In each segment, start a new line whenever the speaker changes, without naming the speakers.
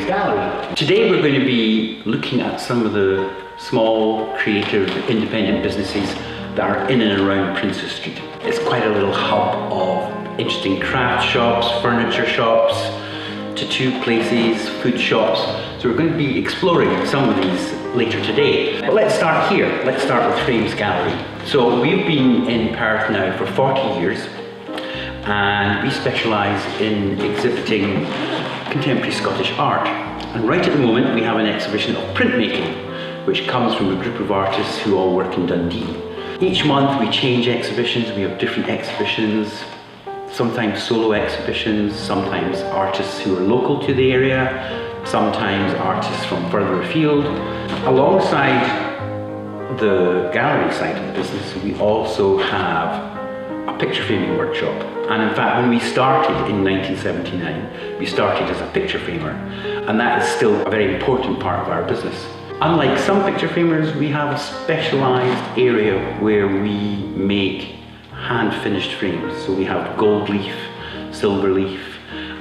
Gallery. Today we're going to be looking at some of the small, creative, independent businesses that are in and around Princess Street. It's quite a little hub of interesting craft shops, furniture shops, tattoo places, food shops. So we're going to be exploring some of these later today. But let's start here. Let's start with Frames Gallery. So we've been in Perth now for 40 years and we specialise in exhibiting contemporary Scottish art. And right at the moment we have an exhibition of printmaking, which comes from a group of artists who all work in Dundee. Each month we change exhibitions, we have different exhibitions, sometimes solo exhibitions, sometimes artists who are local to the area, sometimes artists from further afield. Alongside the gallery side of the business, we also have a picture framing workshop. And in fact, when we started in 1979, we started as a picture framer, and that is still a very important part of our business. Unlike some picture framers, we have a specialised area where we make hand-finished frames. So we have gold leaf, silver leaf,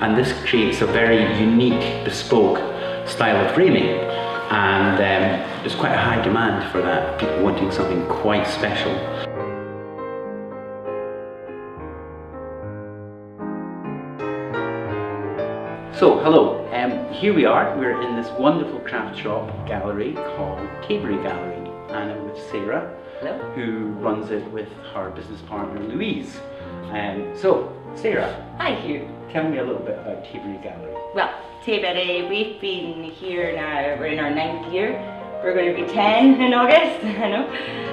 and this creates a very unique, bespoke style of framing. And there's quite a high demand for that, people wanting something quite special. So, hello, here we are. We're in this wonderful craft shop gallery called Tayberry Gallery, and I'm with Sarah, hello, who runs it with her business partner Louise. So, Sarah.
Hi, Hugh.
Tell me a little bit about Tayberry Gallery.
Well, Tayberry, we've been here now, we're in our 9th year. We're going to be 10 in August, I know.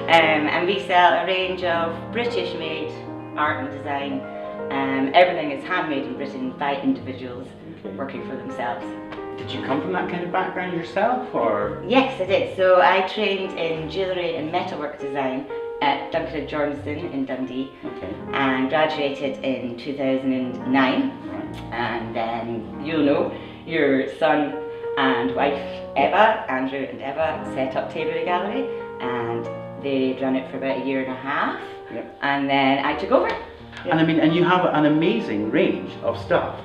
And we sell a range of British-made art and design. Everything is handmade in Britain by individuals working for themselves.
Did you come from that kind of background yourself, or?
Yes, I did. So I trained in jewellery and metalwork design at Duncan Jordanson in Dundee, and graduated in 2009. Right. And then you'll know your son and wife Eva, Andrew and Eva, set up Tayberry Gallery, and they ran it for about a year and a half. Yep. And then I took over. Yep.
And I mean, and you have an amazing range of stuff.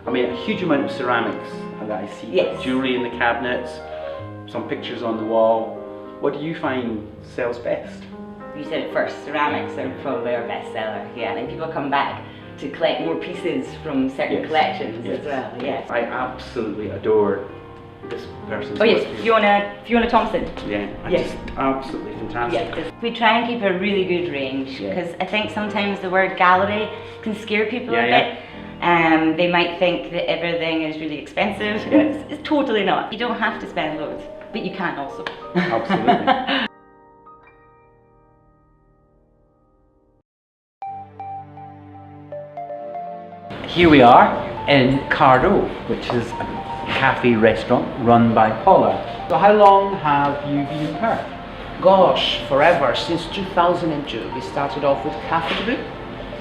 I mean, a huge amount of ceramics that I see.
Yes.
Jewellery in the cabinets, some pictures on the wall. What do you find sells best?
You said it first, ceramics are probably our best seller, yeah, and then people come back to collect more pieces from certain collections as well, yes.
I absolutely adore this person's
work. Fiona Thompson.
Yeah, just absolutely fantastic.
Yeah, we try and keep a really good range, because I think sometimes the word gallery can scare people a bit. They might think that everything is really expensive. It's totally not. You don't have to spend loads, but you can also.
Absolutely. Here we are in Cardo, which is a cafe restaurant run by Paula. So how long have you been in Perth?
Gosh, forever, since 2002. We started off with Cafe de Bout.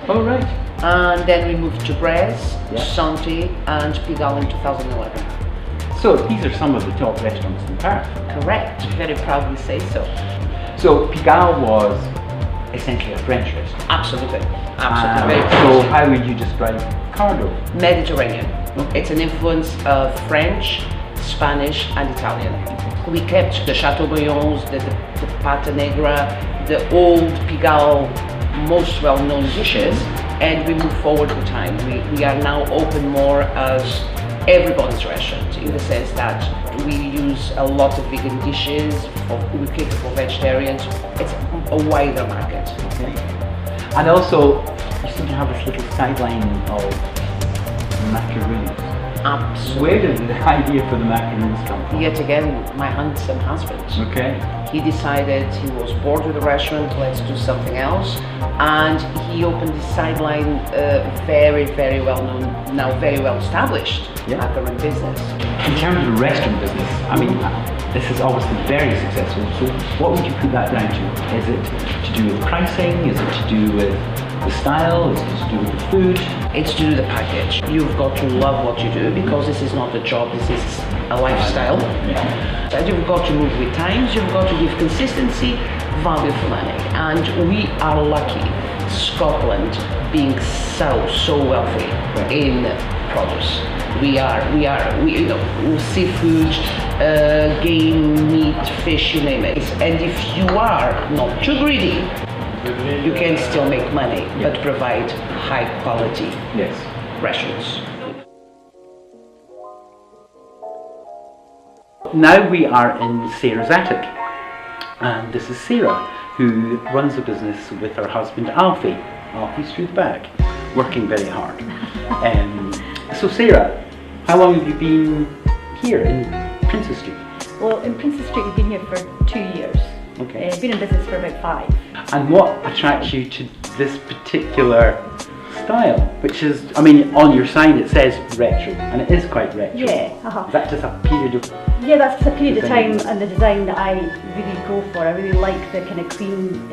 Oh, right.
And then we moved to Brez, Santi and Pigalle in 2011.
So these are some of the top restaurants in Perth.
Correct, very proudly say so.
So Pigalle was essentially a French restaurant.
Absolutely, absolutely.
So how would you describe Cardo?
Mediterranean. It's an influence of French, Spanish and Italian. We kept the Chateaubriands, the pata negra, the old Pigalle most well-known dishes, and we move forward with time. We are now open more as everybody's restaurant, in the sense that we use a lot of vegan dishes, we cater for vegetarians. It's a wider market.
Okay. And also, you seem to have this little sideline of macaroons.
Absolutely.
Where did the idea for the macaroons come from?
Yet again, my handsome husband.
Okay.
He decided he was bored with the restaurant, let's do something else. And he opened this sideline, very, very well known, now very well established macaroon business.
In terms of the restaurant business, I mean, this is obviously very successful. So what would you put that down to? Is it to do with pricing? Is it to do with the style? Is it to do with the food?
It's to do with the package. You've got to love what you do, because this is not a job, this is a lifestyle. And you've got to move with times, you've got to give consistency, value for money. And we are lucky, Scotland being so wealthy in products. We you know, seafood, game, meat, fish, you name it. And if you are not too greedy, you can still make money, but provide high quality restaurants.
Now we are in Sarah's attic, and this is Sarah, who runs a business with her husband Alfie. Alfie's through the back, working very hard. So Sarah, how long have you been here in Princess Street?
Well, in Princess Street we've been here for 2 years.
Okay.
Been in business for about 5.
And what attracts you to this particular style? Which is, I mean, on your sign it says retro, and it is quite retro.
Yeah.
Is that just a period of...
Yeah, that's just a period of time and the design that I really go for. I really like the kind of clean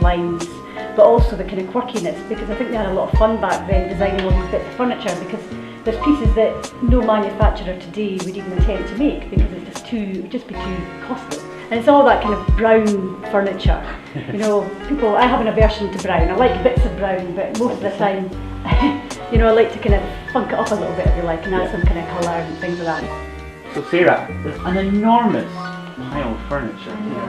lines, but also the kind of quirkiness, because I think they had a lot of fun back then designing all these bits of furniture, because there's pieces that no manufacturer today would even attempt to make, because it's just it would just be too costly. And it's all that kind of brown furniture. You know, I have an aversion to brown. I like bits of brown, but most of the time, you know, I like to kind of funk it up a little bit, if you like, and add some kind of colour and things like that.
So Sarah, there's an enormous pile of furniture here.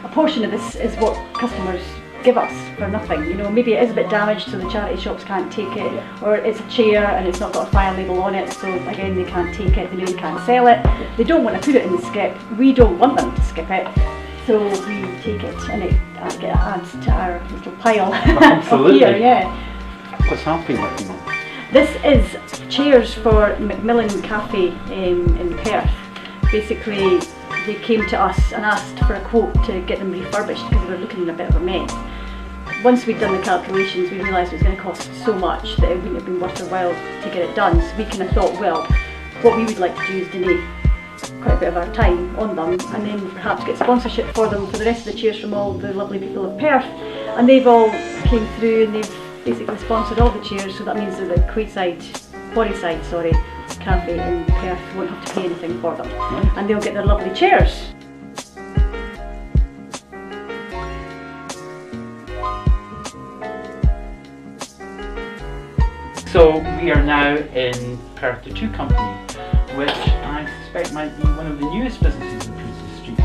A portion of this is what customers give us for nothing. You know, maybe it is a bit damaged, so the charity shops can't take it, or it's a chair and it's not got a fire label on it, so again they can't take it, they maybe can't sell it. They don't want to put it in the skip. We don't want them to skip it, so we take it, and it adds to our little pile.
Absolutely.
Up here, yeah.
What's Alfie working on?
This is chairs for Macmillan Cafe in Perth. Basically, they came to us and asked for a quote to get them refurbished because they were looking in a bit of a mess. Once we'd done the calculations, we realised it was going to cost so much that it wouldn't have been worth our while to get it done. So we kind of thought, well, what we would like to do is donate quite a bit of our time on them, and then perhaps get sponsorship for them for the rest of the chairs from all the lovely people of Perth. And they've all came through and they've basically sponsored all the chairs, so that means that the Quarryside Cafe in Perth won't have to pay anything for them, and they'll get their lovely chairs.
So we are now in Perth the 2 Company, which I suspect might be one of the newest businesses in Princess Street.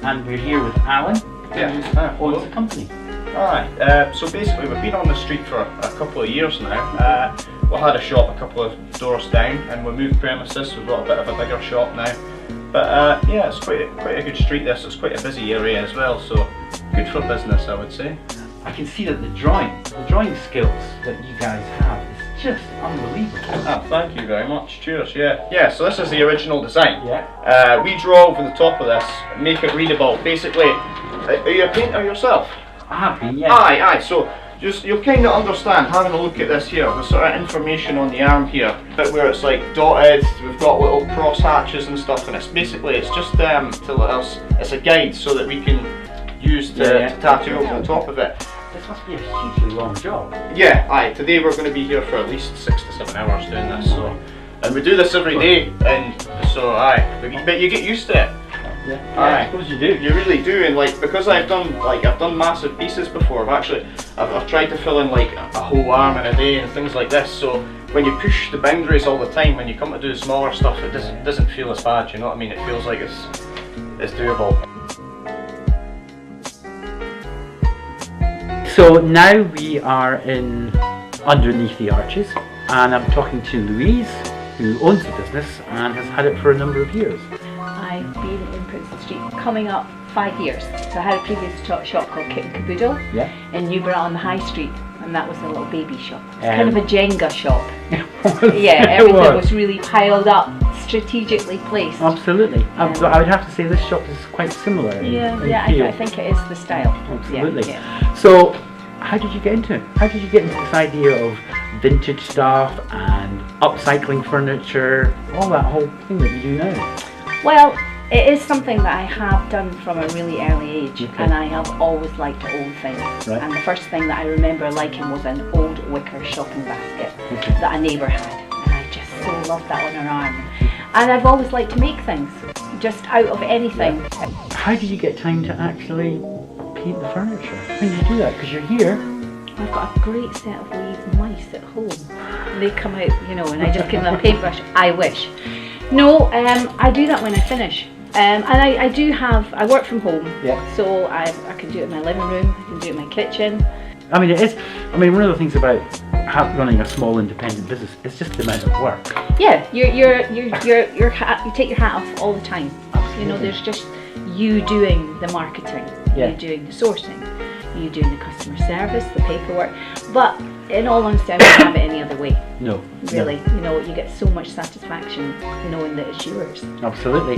And we're here with Alan, who owns the company.
Alright, so basically we've been on the street for a couple of years now. We had a shop a couple of doors down, and we moved premises, we've got a bit of a bigger shop now. But yeah, it's quite a good street this, it's quite a busy area as well, so good for business, I would say.
I can see that the drawing skills that you guys have is just unbelievable.
Ah, thank you very much, cheers, yeah. So this is the original design.
Yeah.
We draw over the top of this, make it readable. Basically, are you a painter yourself?
I have been, yes.
Aye, so just you'll kind of understand having a look at this here, the sort of information on the arm here, bit where it's like dotted, we've got little cross hatches and stuff, and it's just to let us, it's a guide so that we can use to tattoo over the top of it.
This must be a hugely long job.
Yeah, aye, today we're going to be here for at least 6 to 7 hours doing this, so, and we do this every day, and so aye, but you get used to it.
Yeah, I suppose you do.
You really do, and like because I've done massive pieces before. I've tried to fill in like a whole arm in a day and things like this. So when you push the boundaries all the time, when you come to do smaller stuff, it doesn't feel as bad. You know what I mean? It feels like it's doable.
So now we are in underneath the arches, and I'm talking to Louise, who owns the business and has had it for a number of years.
I've been in Princess Street coming up 5 years. So I had a previous shop called Kit and Caboodle in Newborough on the High Street, and that was a little baby shop. It's kind of a Jenga shop. Yeah, everything was really piled up, strategically placed.
Absolutely. I would have to say this shop is quite similar.
I think it is the style.
Absolutely.
Yeah.
So, how did you get into it? How did you get into this idea of vintage stuff and upcycling furniture, all that whole thing that you do now?
Well, it is something that I have done from a really early age, and I have always liked old things.
Right.
And the first thing that I remember liking was an old wicker shopping basket that a neighbour had, and I just so loved that on her arm. And I've always liked to make things, just out of anything.
How do you get time to actually paint the furniture? When do you do that? Because you're here.
I've got a great set of lathe mice nice at home. They come out, you know, and I just give them a paintbrush. I wish. No, I do that when I finish. And I work from home, so I can do it in my living room, I can do it in my kitchen.
I mean, it is. I mean, one of the things about running a small independent business is just the amount of work.
Yeah, you take your hat off all the time. Absolutely. You know, there's just you doing the marketing, you doing the sourcing, you doing the customer service, the paperwork. But in all honesty, I wouldn't have it any other way.
No.
Really, you know, you get so much satisfaction knowing that it's yours.
Absolutely.